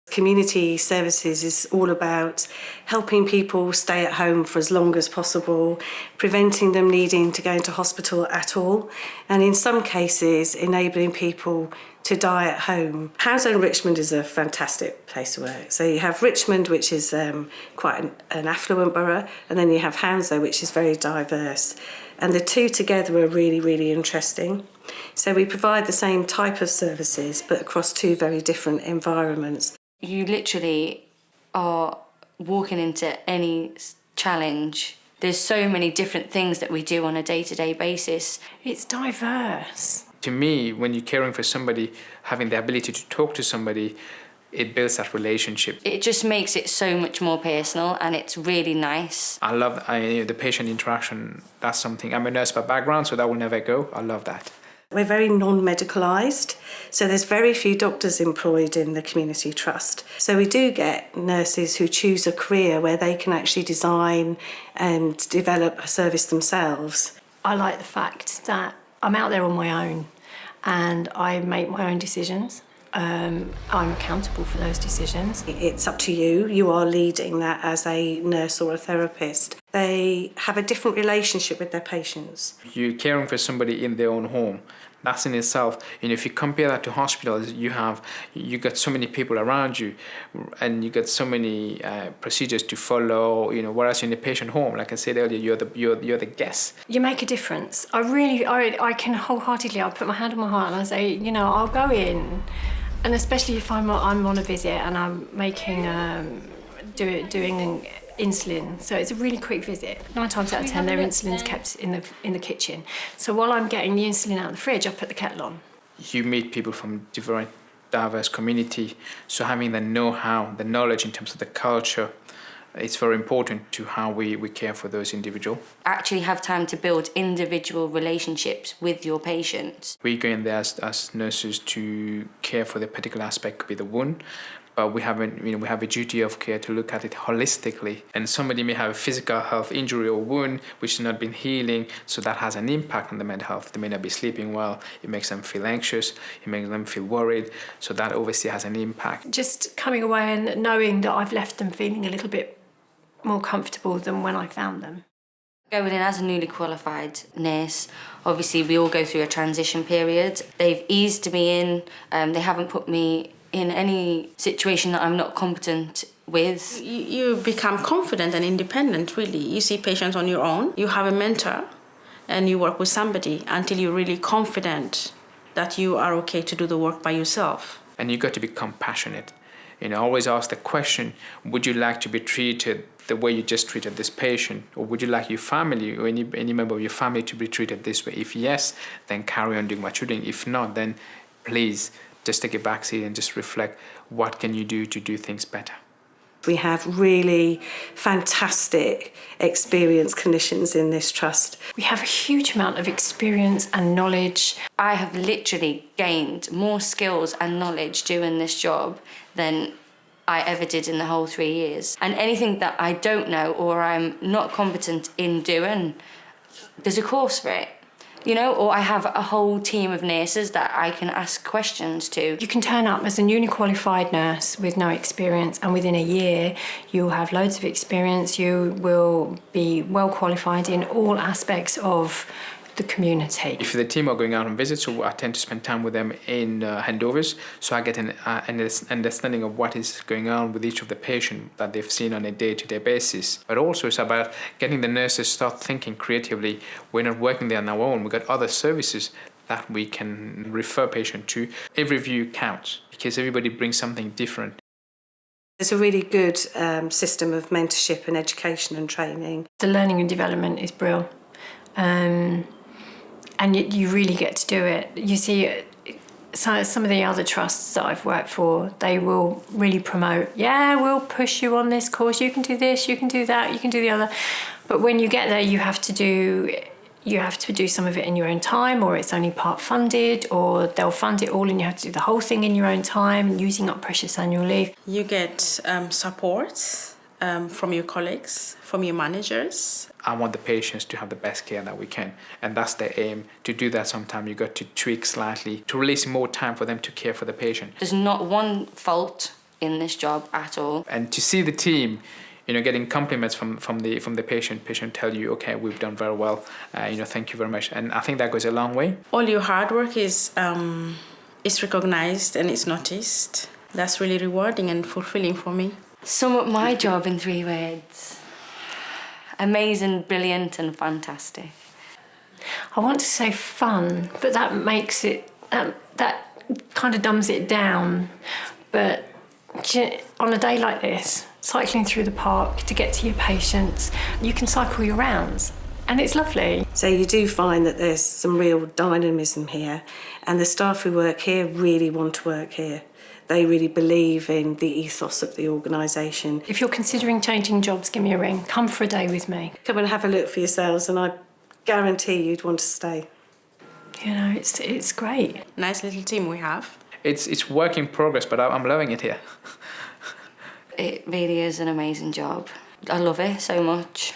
Community services is all about helping people stay at home for as long as possible, preventing them needing to go into hospital at all, and in some cases enabling people to die at home. Hounslow and Richmond is a fantastic place to work. So you have Richmond, which is quite an affluent borough, and then you have Hounslow, which is very diverse. And the two together are really, really interesting. So we provide the same type of services, but across two very different environments. You literally are walking into any challenge. There's so many different things that we do on a day-to-day basis. It's diverse. To me, when you're caring for somebody, having the ability to talk to somebody, it builds that relationship. It just makes it so much more personal, and it's really nice. I love the patient interaction. That's something. I'm a nurse by background, so that will never go. I love that. We're very non-medicalised, so there's very few doctors employed in the community trust. So we do get nurses who choose a career where they can actually design and develop a service themselves. I like the fact that I'm out there on my own and I make my own decisions. I'm accountable for those decisions. It's up to you. You are leading that as a nurse or a therapist. They have a different relationship with their patients. You're caring for somebody in their own home. That's in itself. If you compare that to hospitals, you got so many people around you, and you got so many procedures to follow. Whereas in a patient home, like I said earlier, you're the guest. You make a difference. I can wholeheartedly. I'll put my hand on my heart and I say, I'll go in, and especially if I'm on a visit and I'm making doing insulin, so it's a really quick visit. 9 times out of 10 their insulin's kept in the kitchen, so while I'm getting the insulin out of the fridge, I've put the kettle on. You meet people from different diverse community, so having the know-how, the knowledge in terms of the culture, it's very important to how we care for those individuals. Actually have time to build individual relationships with your patients. We go in there as nurses to care for the particular aspect, could be the wound, but we have a duty of care to look at it holistically. And somebody may have a physical health injury or wound which has not been healing, so that has an impact on the mental health. They may not be sleeping well, it makes them feel anxious, it makes them feel worried, so that obviously has an impact. Just coming away and knowing that I've left them feeling a little bit more comfortable than when I found them. Going in as a newly qualified nurse, obviously we all go through a transition period. They've eased me in, they haven't put me in any situation that I'm not competent with. You become confident and independent, really. You see patients on your own, you have a mentor, and you work with somebody until you're really confident that you are okay to do the work by yourself. And you've got to be compassionate. Always ask the question, would you like to be treated the way you just treated this patient? Or would you like your family or any member of your family to be treated this way? If yes, then carry on doing what you're doing. If not, then please just take a back seat and just reflect, what can you do to do things better? We have really fantastic experienced clinicians in this trust. We have a huge amount of experience and knowledge. I have literally gained more skills and knowledge doing this job than I ever did in the whole 3 years. And anything that I don't know or I'm not competent in doing, there's a course for it. Or I have a whole team of nurses that I can ask questions to. You can turn up as a newly qualified nurse with no experience, and within a year you'll have loads of experience. You will be well qualified in all aspects of the community. If the team are going out on visits, so I tend to spend time with them in handovers, so I get an understanding of what is going on with each of the patient that they've seen on a day-to-day basis. But also it's about getting the nurses start thinking creatively. We're not working there on our own. We've got other services that we can refer patient to. Every view counts because everybody brings something different. There's a really good system of mentorship and education and training. The learning and development is brilliant. And you really get to do it. You see, some of the other trusts that I've worked for, they will really promote, we'll push you on this course, you can do this, you can do that, you can do the other. But when you get there, you have to do some of it in your own time, or it's only part funded, or they'll fund it all and you have to do the whole thing in your own time, using up precious annual leave. You get support from your colleagues, from your managers. I want the patients to have the best care that we can, and that's the aim. To do that, sometimes you got to tweak slightly to release more time for them to care for the patient. There's not one fault in this job at all. And to see the team, getting compliments from the patient tell you, okay, we've done very well, thank you very much. And I think that goes a long way. All your hard work is recognized and it's noticed. That's really rewarding and fulfilling for me. Sum up my job in 3 words: amazing, brilliant, and fantastic. I want to say fun, but that makes it, that kind of dumbs it down. But on a day like this, cycling through the park to get to your patients, you can cycle your rounds, and it's lovely. So you do find that there's some real dynamism here, and the staff who work here really want to work here. They really believe in the ethos of the organisation. If you're considering changing jobs, give me a ring. Come for a day with me. Come and have a look for yourselves, and I guarantee you'd want to stay. It's great. Nice little team we have. It's work in progress, but I'm loving it here. It really is an amazing job. I love it so much.